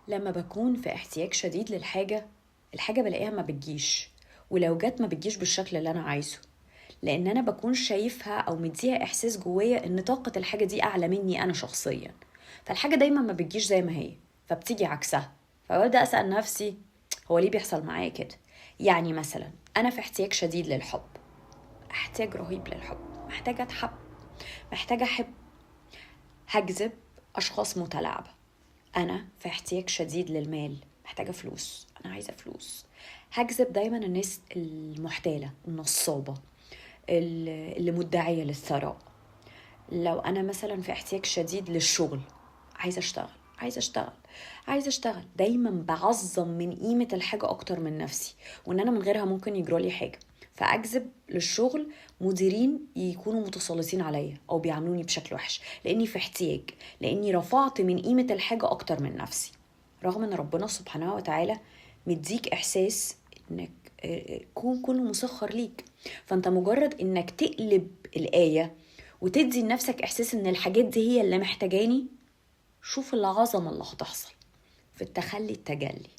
لما بكون في احتياج شديد الحاجة بلاقيها ما بتجيش، ولو جت ما بتجيش بالشكل اللي أنا عايزه، لأن أنا بكون شايفها أو مديها إحساس جوايا إن طاقة الحاجة دي أعلى مني أنا شخصيا. فالحاجة دايما ما بتجيش زي ما هي، فبتيجي عكسها. فببدأ أسأل نفسي هو ليه بيحصل معايا كده؟ يعني مثلا أنا في احتياج شديد للحب، احتياج رهيب للحب، محتاجة أتحب، محتاجة أحب، هجذب أشخاص متلاعبة. أنا في احتياج شديد للمال، محتاجة فلوس، أنا عايزة فلوس، هجذب دايما الناس المحتالة النصابة اللي مدعية للثراء. لو أنا مثلا في احتياج شديد للشغل، عايزة أشتغل عايزة أشتغل عايزة أشتغل، دايما بعظم من قيمة الحاجة أكتر من نفسي، وإن أنا من غيرها ممكن يجرالي حاجة. فأجذب للشغل مديرين يكونوا متسلطين عليا أو بيعاملوني بشكل وحش، لأني في احتياج، لأني رفعت من قيمة الحاجة أكتر من نفسي، رغم أن ربنا سبحانه وتعالى مديك إحساس إنك كون كله مسخر ليك. فأنت مجرد إنك تقلب الآية وتدي لنفسك إحساس إن الحاجات دي هي اللي محتاجاني، شوف العظمة اللي هتحصل في التخلي التجلي.